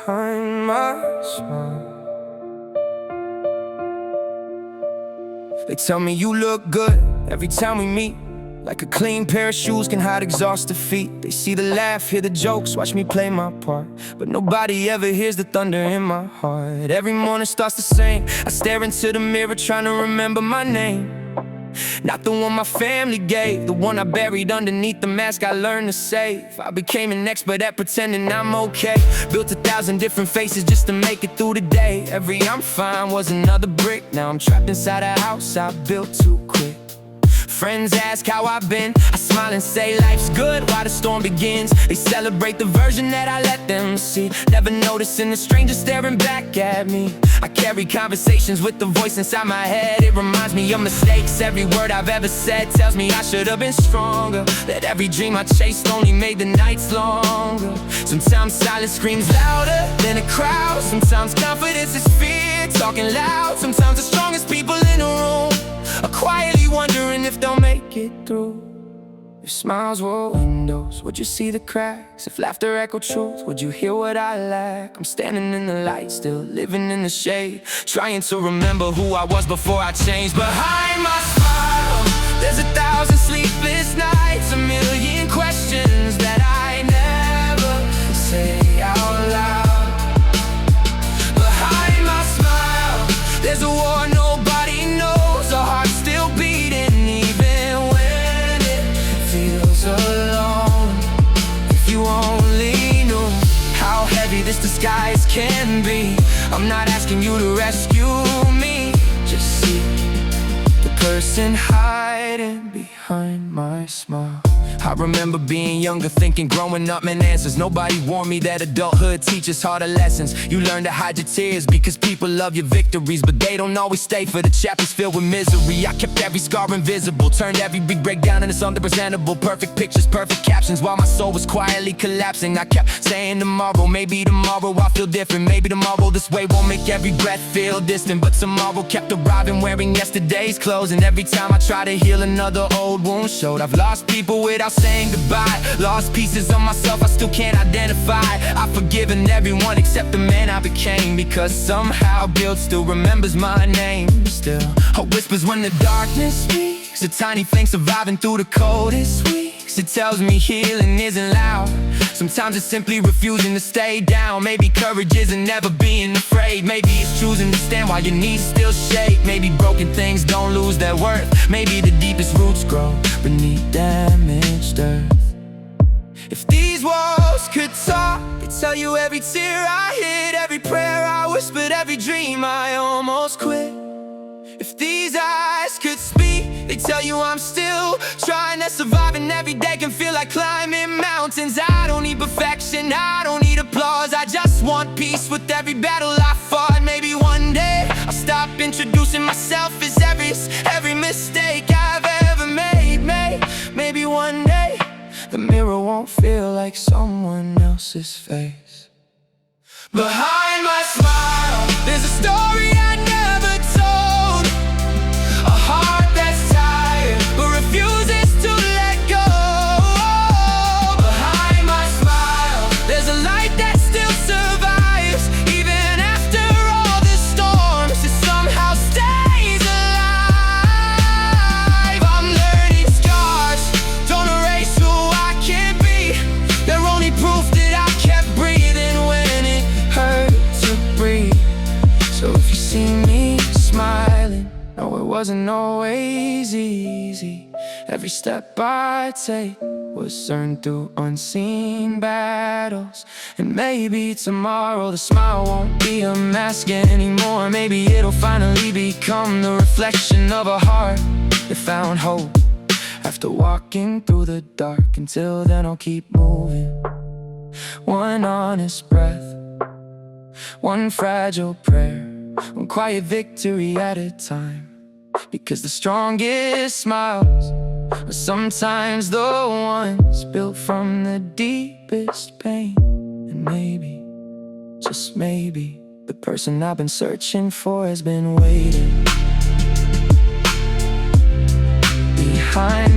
behind my smile. They tell me you look good every time we meet, like a clean pair of shoes can hide exhausted feet. They see the laugh, hear the jokes, watch me play my part, but nobody ever hears the thunder in my heart. Every morning starts the same. I stare into the mirror trying to remember my name. Not the one my family gave, the one I buried underneath the mask I learned to save. I became an expert at pretending I'm okay. Built 1,000 different faces just to make it through the day. Every I'm fine was another brick. Now I'm trapped inside a house I built too quick. Friends ask how I've been, I smile and say life's good while the storm begins. They celebrate the version that I let them see, never noticing the stranger staring back at me. I carry conversations with the voice inside my head. It reminds me of mistakes. Every word I've ever said tells me I should have been stronger, that every dream I chased only made the nights longer. Sometimes silence screams louder than a crowd. Sometimes confidence is fear talking loud. Sometimes the strongest people in the room are quietly wondering if they'll make it through. If smiles were windows, would you see the cracks? If laughter echoed truth, would you hear what I lack? I'm standing in the light, still living in the shade, trying to remember who I was before I changed. Behind my smile, there's 1,000 sleepless nights, a million questions that I never say out loud. Behind my smile, there's a war nobody knows, a heart still beating even when it feels alone. If you only knew how heavy this disguise can be. I'm not asking you to rescue me, just see the person hiding behind my smile. I remember being younger, thinking growing up meant answers. Nobody warned me that adulthood teaches harder lessons. You learn to hide your tears because people love your victories, but they don't always stay for the chapters filled with misery. I kept every scar invisible, turned every big breakdown into something presentable. Perfect pictures, perfect captions, while my soul was quietly collapsing. I kept saying tomorrow, maybe tomorrow I'll feel different. Maybe tomorrow this way won't make every breath feel distant. But tomorrow kept arriving, wearing yesterday's clothes. And every time I try to heal, another old wound showed. I've lost people without saying goodbye, lost pieces of myself I still can't identify. I've forgiven everyone except the man I became, because somehow guilt still remembers my name. Still, hope whispers when the darkness speaks, a tiny flame surviving through the coldest weeks. It tells me healing isn't loud. Sometimes it's simply refusing to stay down. Maybe courage isn't never being afraid. Maybe it's choosing to stand while your knees still shake. Maybe broken things don't lose their worth. Maybe the deepest roots grow beneath damaged earth. If these walls could talk, they'd tell you every tear I hid, every prayer I whispered, every dream I almost quit. If these eyes could speak, they'd tell you I'm still trying to survive, and every day can feel like climbing mountains. I don't need perfection, I don't need applause, I just want peace with every battle I fought. Maybe one day I'll stop introducing myself as every mistake I've ever made. Maybe one day the mirror won't feel like someone else's face. Behind my smile, there's a story I never told, a heart that's tired but refuses to let go. Behind my smile, there's a light that still survives even after all the storms. It somehow stays alive. I'm learning scars don't erase who I can be. They're only proof that I kept breathing when it hurt to breathe. So if you see me smiling, no, it wasn't always easy. Every step I take was earned through unseen battles. And maybe tomorrow the smile won't be a mask anymore. Maybe it'll finally become the reflection of a heart that found hope after walking through the dark. Until then I'll keep moving, one honest breath, one fragile prayer, one quiet victory at a time. Because the strongest smiles are sometimes the ones built from the deepest pain. And maybe, just maybe, the person I've been searching for has been waiting behind